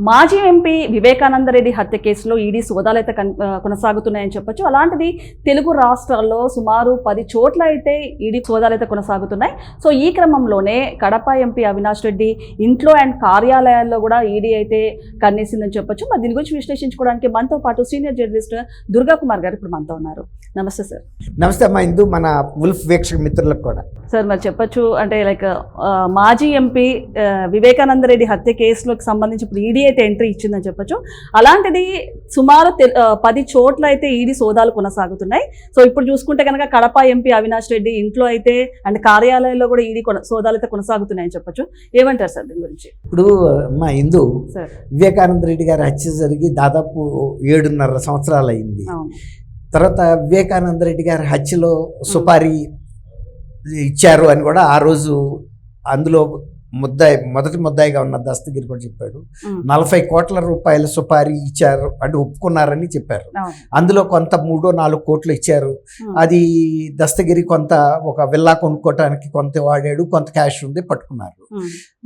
మాజీ ఎంపీ వివేకానంద రెడ్డి హత్య కేసులో ఈడీ సోదాలైతే కొనసాగుతున్నాయని చెప్పొచ్చు. అలాంటిది తెలుగు రాష్ట్రాల్లో సుమారు 10 చోట్ల అయితే ఈడీ సోదాలైతే కొనసాగుతున్నాయి. సో ఈ క్రమంలోనే కడప ఎంపీ అవినాష్ రెడ్డి ఇంట్లో అండ్ కార్యాలయాల్లో కూడా ఈడీ అయితే కన్నేసిందని చెప్పొచ్చు. మరి దీని గురించి విశ్లేషించుకోవడానికి మనతో పాటు సీనియర్ జర్నలిస్ట్ దుర్గా కుమార్ గారు ఇప్పుడు మనతో ఉన్నారు. నమస్తే సార్. నమస్తే అమ్మా ఇందు, మన ఉల్ఫ్ వీక్షక మిత్రులకు కూడా. సార్ మరి చెప్పొచ్చు అంటే మాజీ ఎంపీ వివేకానంద రెడ్డి హత్య కేసులోకి సంబంధించి ఇప్పుడు ఈడీ అయితే ఎంట్రీ ఇచ్చిందని చెప్పొచ్చు. అలాంటిది సుమారు 10 చోట్ల అయితే ఈడీ సోదాలు కొనసాగుతున్నాయి. సో ఇప్పుడు చూసుకుంటే కనుక కడప ఎంపీ అవినాష్ రెడ్డి ఇంట్లో అయితే అండ్ కార్యాలయంలో కూడా ఈడీ సోదాలు అయితే కొనసాగుతున్నాయని చెప్పొచ్చు. ఏమంటారు సార్ దీని గురించి? ఇప్పుడు అమ్మా ఇందు, వివేకానంద రెడ్డి గారి హత్య జరిగి దాదాపు 7.5 సంవత్సరాలు అయింది. తర్వాత వివేకానంద రెడ్డి గారి హత్యలో సుపారీ ఇచ్చారు అని కూడా ఆ రోజు అందులో మొదటి ముద్దాయిగా ఉన్న దస్తగిరి కూడా చెప్పాడు. 40 కోట్ల రూపాయల సుపారీ ఇచ్చారు అంటే ఒప్పుకున్నారని చెప్పారు. అందులో కొంత 3-4 కోట్లు ఇచ్చారు. అది దస్తగిరి కొంత ఒక విల్లా కొనుక్కోవటానికి కొంత వాడాడు, కొంత క్యాష్ ఉంది, పట్టుకున్నారు.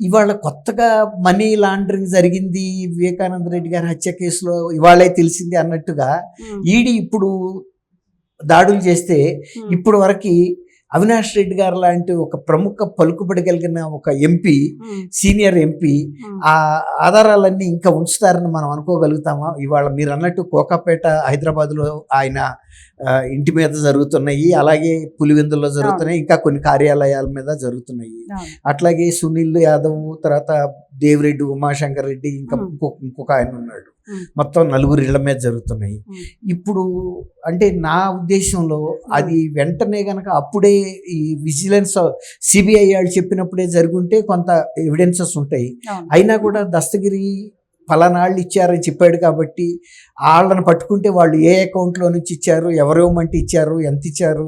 ఇవాళ కొత్తగా మనీ లాండరింగ్ జరిగింది వివేకానంద రెడ్డి గారి హత్య కేసులో ఇవాళే తెలిసింది అన్నట్టుగా ఈడీ ఇప్పుడు దాడులు చేస్తే ఇప్పుడు వరకు అవినాష్ రెడ్డి గారు లాంటి ఒక ప్రముఖ పలుకుబడి కలిగిన ఒక ఎంపీ, సీనియర్ ఎంపీ, ఆ ఆధారాలన్నీ ఇంకా ఉంచుతారని మనం అనుకోగలుగుతామా? ఇవాళ మీరు అన్నట్టు కోకాపేట హైదరాబాద్లో ఆయన ఇంటి మీద జరుగుతున్నాయి, అలాగే పులివెందుల్లో జరుగుతున్నాయి, ఇంకా కొన్ని కార్యాలయాల మీద జరుగుతున్నాయి. అట్లాగే సునీల్ యాదవ్, తర్వాత దేవిరెడ్డి, ఉమాశంకర్ రెడ్డి, ఇంకా ఇంకొక ఆయన ఉన్నాడు. మొత్తం 4 ఇళ్ల మీద జరుగుతున్నాయి. ఇప్పుడు అంటే నా ఉద్దేశంలో అది వెంటనే కనుక అప్పుడే ఈ విజిలెన్స్ సిబిఐ వాళ్ళు చెప్పినప్పుడే జరుగుంటే కొంత ఎవిడెన్సెస్ ఉంటాయి. అయినా కూడా దస్తగిరి ఫలానాళ్ళు ఇచ్చారని చెప్పాడు కాబట్టి వాళ్ళని పట్టుకుంటే వాళ్ళు ఏ అకౌంట్లో నుంచి ఇచ్చారు, ఎవరేమంటే ఇచ్చారు, ఎంత ఇచ్చారు,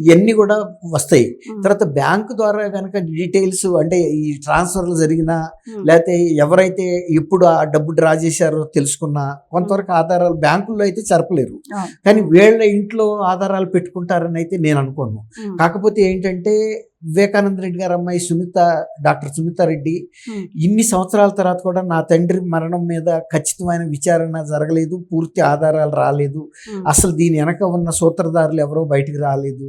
ఇవన్నీ కూడా వస్తాయి. తర్వాత బ్యాంకు ద్వారా కనుక డీటెయిల్స్ అంటే ఈ ట్రాన్స్ఫర్లు జరిగినా లేకపోతే ఎవరైతే ఎప్పుడు ఆ డబ్బు డ్రా చేశారో తెలుసుకున్నా కొంతవరకు ఆధారాలు బ్యాంకుల్లో అయితే జరపలేరు. కానీ వీళ్ళ ఇంట్లో ఆధారాలు పెట్టుకుంటారని అయితే నేను అనుకోను. కాకపోతే ఏంటంటే వివేకానంద రెడ్డి గారు అమ్మాయి డాక్టర్ సునీత రెడ్డి ఇన్ని సంవత్సరాల తర్వాత కూడా నా తండ్రి మరణం మీద ఖచ్చితమైన విచారణ జరగలేదు, పూర్తి ఆధారాలు రాలేదు, అసలు దీని వెనక ఉన్న సూత్రధారులు ఎవరో బయటికి రాలేదు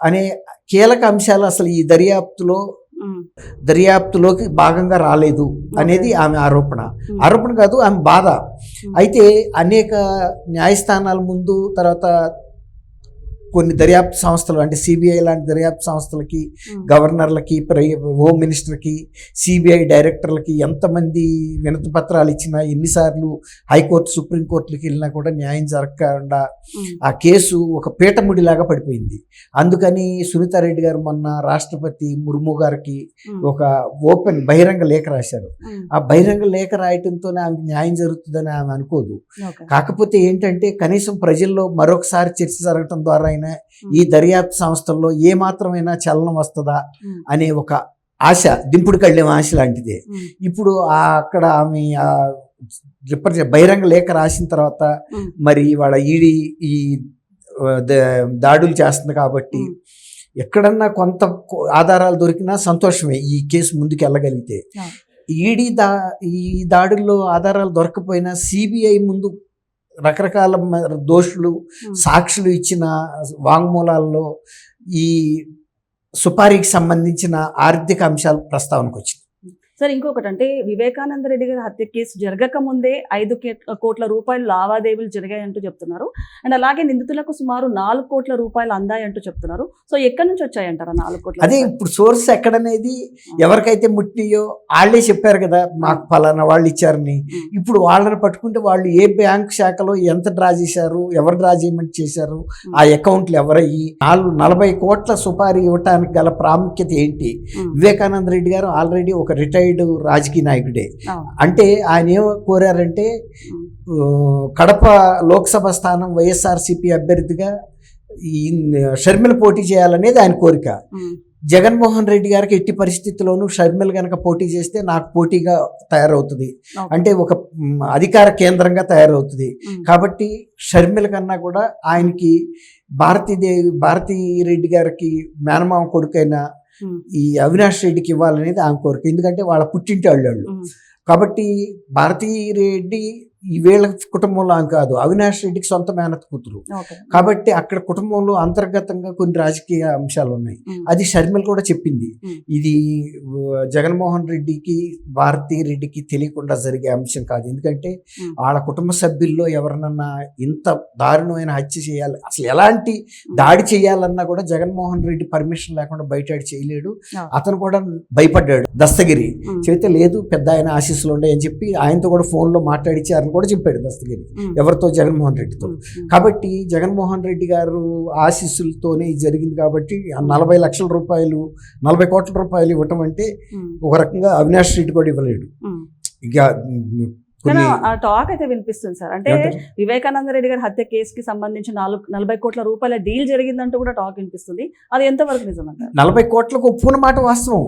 అనే కీలక అంశాలు అసలు ఈ దర్యాప్తులోకి భాగంగా రాలేదు అనేది ఆమె ఆరోపణ కాదు, ఆమె బాధ. అయితే అనేక న్యాయస్థానాల ముందు, తర్వాత కొన్ని దర్యాప్తు సంస్థలు అంటే సిబిఐ లాంటి దర్యాప్తు సంస్థలకి, గవర్నర్లకి, హోమ్ మినిస్టర్కి, సిబిఐ డైరెక్టర్లకి ఎంతమంది వినతి పత్రాలు ఇచ్చినా, ఎన్నిసార్లు హైకోర్టు, సుప్రీంకోర్టులకి వెళ్ళినా కూడా న్యాయం జరగకుండా ఆ కేసు ఒక పీటముడిలాగా పడిపోయింది. అందుకని సునీతారెడ్డి గారు మొన్న రాష్ట్రపతి ముర్ము గారికి ఒక ఓపెన్ బహిరంగ లేఖ రాశారు. ఆ బహిరంగ లేఖ రాయటంతోనే ఆమెకు న్యాయం జరుగుతుందని ఆమె అనుకోదు. కాకపోతే ఏంటంటే కనీసం ప్రజల్లో మరొకసారి చర్చ జరగటం ద్వారా ఈ దర్యాప్తు సంస్థల్లో ఏ మాత్రమైనా చలనం వస్తుందా అనే ఒక ఆశ, దింపుడు కళ్ళేం ఆశ లాంటిదే. ఇప్పుడు అక్కడ ఆమె బహిరంగ లేఖ రాసిన తర్వాత మరి వాళ్ళ ఈడీ ఈ దాడులు చేస్తుంది కాబట్టి ఎక్కడన్నా కొంత ఆధారాలు దొరికినా సంతోషమే, ఈ కేసు ముందుకు వెళ్ళగలిగితే. ఈడీ ఈ దాడుల్లో ఆధారాలు దొరకపోయినా సిబిఐ ముందు రకరకాల దోషులు, సాక్షులు ఇచ్చిన వాంగ్మూలాల్లో ఈ సుపారీకి సంబంధించిన ఆర్థిక అంశాలు ప్రస్తావనకు వచ్చింది. సార్ ఇంకొకటి అంటే వివేకానంద రెడ్డి గారి హత్య కేసు జరగక ముందే 5 కోట్ల రూపాయలు లావాదేవీలు జరిగాయంటూ చెప్తున్నారు. అండ్ అలాగే నిందితులకు సుమారు 4 కోట్ల రూపాయలు అందాయంటూ చెప్తున్నారు. సో ఎక్కడి నుంచి వచ్చాయంటారా 4 కోట్ల? అదే ఇప్పుడు సోర్స్ ఎక్కడనేది ఎవరికైతే ముట్టియో వాళ్ళే చెప్పారు కదా, మాకు ఫలానా వాళ్ళు ఇచ్చారని. ఇప్పుడు వాళ్ళని పట్టుకుంటే వాళ్ళు ఏ బ్యాంక్ శాఖలో ఎంత డ్రా చేశారు, ఎవరు డ్రా చేయమని చేశారు, ఆ అకౌంట్లు ఎవరయ్యి, 40 కోట్ల సుపారీ ఇవ్వటానికి గల ప్రాముఖ్యత ఏంటి? వివేకానంద రెడ్డి గారు ఆల్రెడీ ఒక రిటైర్డ్ రాజకీయ నాయకుడే. అంటే ఆయన ఏం కోరారంటే కడప లోక్సభ స్థానం వైఎస్ఆర్సీపీ అభ్యర్థిగా ఈ షర్మిల పోటీ చేయాలనేది ఆయన కోరిక. జగన్మోహన్ రెడ్డి గారికి ఎట్టి పరిస్థితుల్లోనూ షర్మిల కనుక పోటీ చేస్తే నాకు పోటీగా తయారవుతుంది, అంటే ఒక అధికార కేంద్రంగా తయారవుతుంది. కాబట్టి షర్మిల కన్నా కూడా ఆయనకి భారతీ రెడ్డి గారికి మేనమామ కొడుకైన ఈ అవినాష్ రెడ్డికి ఇవ్వాలనేది ఆమె కోరిక. ఎందుకంటే వాళ్ళ పుట్టింటి వాళ్ళు. కాబట్టి భారతీ రెడ్డి ఈ వీళ్ళ కుటుంబంలో అని కాదు, అవినాష్ రెడ్డికి సొంత మేనత్ కూతురు. ఓకే. కాబట్టి అక్కడ కుటుంబంలో అంతర్గతంగా కొన్ని రాజకీయ అంశాలు ఉన్నాయి. అది షర్మిల కూడా చెప్పింది. ఇది జగన్మోహన్ రెడ్డికి భారతీ రెడ్డికి తెలియకుండా జరిగే అంశం కాదు. ఎందుకంటే వాళ్ళ కుటుంబ సభ్యుల్లో ఎవరినన్నా ఇంత దారుణమైన హత్య చేయాలి, అసలు ఎలాంటి దాడి చేయాలన్నా కూడా జగన్మోహన్ రెడ్డి పర్మిషన్ లేకుండా బయట చేయలేడు. అతను కూడా భయపడ్డాడు. దస్తగిరి చెబితే లేదు పెద్ద ఆయన ఆశీస్సులు ఉన్నాయి అని చెప్పి ఆయనతో కూడా ఫోన్లో మాట్లాడిచ్చారు కూడా చెప్పాడు దస్తగిరి, ఎవరితో, జగన్మోహన్ రెడ్డితో. కాబట్టి జగన్మోహన్ రెడ్డి గారు ఆశీస్సులతోనే జరిగింది. కాబట్టి 40 లక్షల రూపాయలు 40 కోట్ల రూపాయలు ఇవ్వటం అంటే ఒక రకంగా అవినాష్ రెడ్డి కూడా ఇవ్వలేడు. ఇక ఆ టాక్ అయితే వినిపిస్తుంది సార్, అంటే వివేకానంద రెడ్డి గారి హత్య కేసుకి సంబంధించి 40 కోట్ల రూపాయల డీల్ జరిగిందంటూ కూడా టాక్ వినిపిస్తుంది. అది ఎంతవరకు నిజం అంటారు? 40 కోట్లకు ఒప్పుకున్న మాట వాస్తవం.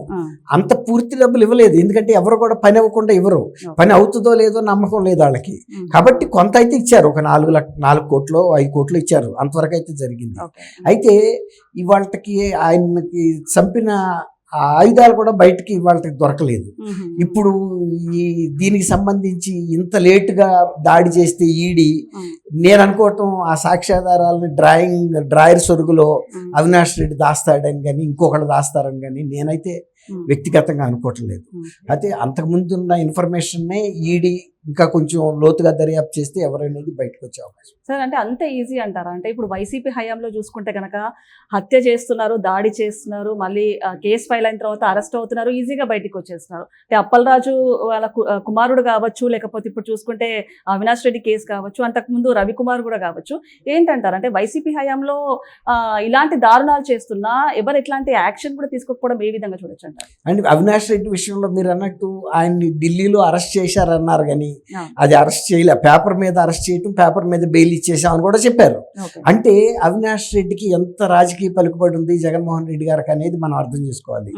అంత పూర్తి డబ్బులు ఇవ్వలేదు, ఎందుకంటే ఎవరు కూడా పని అవ్వకుండా ఇవ్వరు. పని అవుతుందో లేదో నమ్మకం లేదు వాళ్ళకి. కాబట్టి కొంత అయితే ఇచ్చారు, ఒక 4 కోట్లు 5 కోట్లు ఇచ్చారు, అంతవరకు అయితే జరిగింది. అయితే ఇవాళకి ఆయనకి చంపిన ఆ ఆయుధాలు కూడా బయటికి ఇవాళకి దొరకలేదు. ఇప్పుడు ఈ దీనికి సంబంధించి ఇంత లేటుగా దాడి చేస్తే ఈడీ, నేను అనుకోవటం ఆ సాక్ష్యాధారాలను డ్రాయర్ సొరుగులో అవినాష్ రెడ్డి దాస్తాడని కానీ ఇంకొకళ్ళు దాస్తారని కానీ నేనైతే వ్యక్తిగతంగా అనుకోవటం లేదు. అయితే అంతకుముందు ఉన్న ఇన్ఫర్మేషన్నే ఈడీ ఇంకా కొంచెం లోతుగా దర్యాప్తు చేస్తే ఎవరనేది బయటకు వచ్చే అవకాశం. సార్ అంటే అంత ఈజీ అంటారా? అంటే ఇప్పుడు వైసీపీ హయాంలో చూసుకుంటే కనుక హత్య చేస్తున్నారు, దాడి చేస్తున్నారు, మళ్ళీ కేసు ఫైల్ అయిన తర్వాత అరెస్ట్ అవుతున్నారు, ఈజీగా బయటకు వచ్చేస్తున్నారు. అంటే అప్పలరాజు వాళ్ళ కుమారుడు కావచ్చు, లేకపోతే ఇప్పుడు చూసుకుంటే అవినాష్ రెడ్డి కేసు కావచ్చు, అంతకుముందు రవికుమార్ కూడా కావచ్చు. ఏంటంటారు అంటే వైసీపీ హయాంలో ఇలాంటి దారుణాలు చేస్తున్నా ఎవరు ఎట్లాంటి యాక్షన్ కూడా తీసుకోకపోవడం ఏ విధంగా చూడొచ్చు అంటారు? అంటే అవినాష్ రెడ్డి విషయంలో మీరు అన్నట్టు ఆయన్ని ఢిల్లీలో అరెస్ట్ చేశారన్నారు కానీ అది అరెస్ట్ చేయలే. పేపర్ మీద అరెస్ట్ చేయటం, పేపర్ మీద బెయిల్ ఇచ్చేసామని కూడా చెప్పారు. అంటే అవినాష్ రెడ్డికి ఎంత రాజకీయ పలుకుబడి ఉంది జగన్మోహన్ రెడ్డి గారికి అనేది మనం అర్థం చేసుకోవాలి.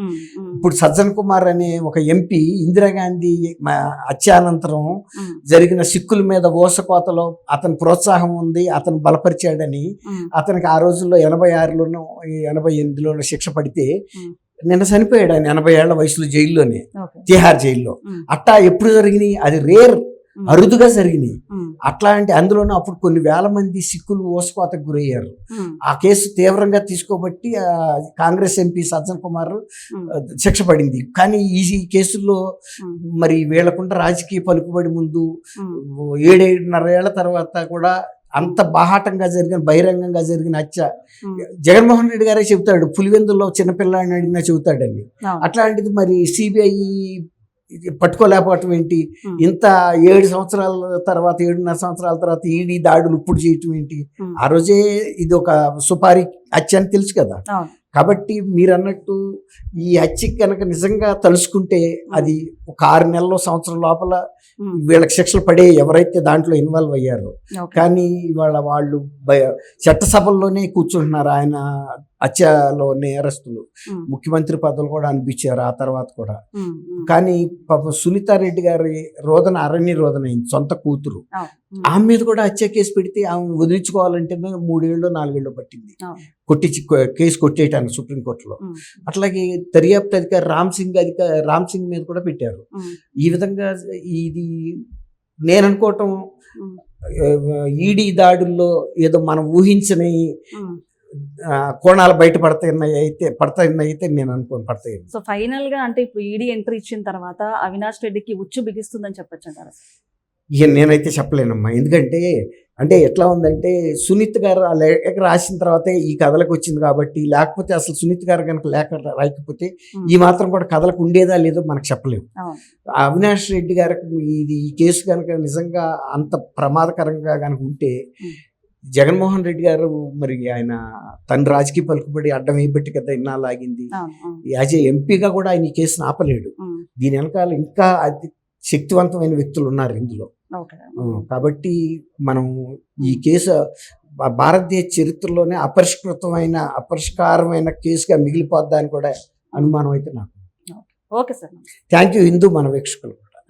ఇప్పుడు సజ్జన్ కుమార్ అనే ఒక ఎంపీ ఇందిరాగాంధీ హత్యానంతరం జరిగిన సిక్కుల మీద ఓసకోతలో అతని ప్రోత్సాహం ఉంది, అతను బలపరిచాడని అతనికి ఆ రోజుల్లో 86లోనో 88లోనో శిక్ష పడితే నిన్న చనిపోయాడు ఆయన 80 ఏళ్ల వయసులో జైల్లోనే, తిహార్ జైల్లో. అట్టా ఎప్పుడు జరిగినాయి? అది రేర్, అరుదుగా జరిగినాయి. అట్లాంటి అందులోనూ అప్పుడు కొన్ని వేల మంది సిక్కులు ఓసుకోతకు గురయ్యారు. ఆ కేసు తీవ్రంగా తీసుకోబట్టి కాంగ్రెస్ ఎంపీ సజ్జన్ కుమార్ శిక్ష పడింది. కానీ ఈ కేసుల్లో మరి వీళ్ళకుండా రాజకీయ పలుకుబడి ముందు 7.5 ఏళ్ల తర్వాత కూడా అంత బాహాటంగా జరిగిన, బహిరంగంగా జరిగిన హత్య జగన్మోహన్ రెడ్డి గారే చెబుతాడు, పులివెందుల్లో చిన్నపిల్లాడిని అడిగినా చెబుతాడండి. అట్లాంటిది మరి సిబిఐ పట్టుకోలేకపోవటం ఏంటి? ఇంత 7 సంవత్సరాల తర్వాత 7.5 సంవత్సరాల తర్వాత ఈడీ దాడులు ఇప్పుడు చేయటం ఏంటి? ఆ రోజే ఇది ఒక సుపారీ హత్య అని తెలుసు కదా. కాబట్టి మీరు అన్నట్టు ఈ హత్య కనుక నిజంగా తలుసుకుంటే అది ఒక 6 నెలల సంవత్సరం లోపల వీళ్ళకి శిక్షలు పడే ఎవరైతే దాంట్లో ఇన్వాల్వ్ అయ్యారో. కానీ ఇవాళ వాళ్ళు చట్టసభల్లోనే కూర్చుంటున్నారు. ఆయన హత్యలో నేరస్తులు ముఖ్యమంత్రి పదవులు కూడా అనిపించారు ఆ తర్వాత కూడా. కానీ పాప సునీతారెడ్డి గారి రోదన అరణ్య రోదన అయింది, సొంత కూతురు. ఆమె మీద కూడా హత్య కేసు పెడితే ఆమె వదిలించుకోవాలంటే 3 ఏళ్ళు 4 ఏళ్ళు పట్టింది కొట్టించి కేసు కొట్టేయటానికి సుప్రీంకోర్టులో. అట్లాగే దర్యాప్తు అధికారి రామ్ సింగ్ మీద కూడా పెట్టారు. ఈ విధంగా ఇది నేను అనుకోవటం ఈడీ దాడుల్లో ఏదో మనం ఊహించని కోణాలు బయట పడతాయి నేను అనుకోను పడతాయి. సో ఫైనల్ గా అంటే ఇప్పుడు ఈడీ ఎంట్రీ ఇచ్చిన తర్వాత అవినాష్ రెడ్డికి ఉచ్చు బిగిస్తుందని చెప్పొచ్చు అంటారా? ఇక నేనైతే చెప్పలేనమ్మా. ఎందుకంటే అంటే ఎట్లా ఉందంటే సునీత్ గారు ఆ లేఖ రాసిన తర్వాతే ఈ కథలకు వచ్చింది కాబట్టి, లేకపోతే అసలు సునీత్ గారు కనుక లేఖ రాయకపోతే ఈ మాత్రం కూడా కథలకు ఉండేదా లేదో మనకు చెప్పలేము. అవినాష్ రెడ్డి గారికి ఈ కేసు కనుక నిజంగా అంత ప్రమాదకరంగా కనుక ఉంటే జగన్మోహన్ రెడ్డి గారు మరి ఆయన తన రాజకీయ పలుకుబడి అడ్డం వేయబట్టి కదా ఇన్నాళ్ళు ఆగింది. యాజ్ ఏ ఎంపీగా కూడా ఆయన ఈ కేసును ఆపలేడు. దీని వెనకాల ఇంకా అతి శక్తివంతమైన వ్యక్తులు ఉన్నారు ఇందులో. కాబట్టి మనం ఈ కేసు భారతదేశ చరిత్రలోనే అపరిష్కారమైన కేసుగా మిగిలిపోద్దా అని కూడా అనుమానం అయితే నాకు. Okay sir, thank you Hindu మన వీక్షకులు.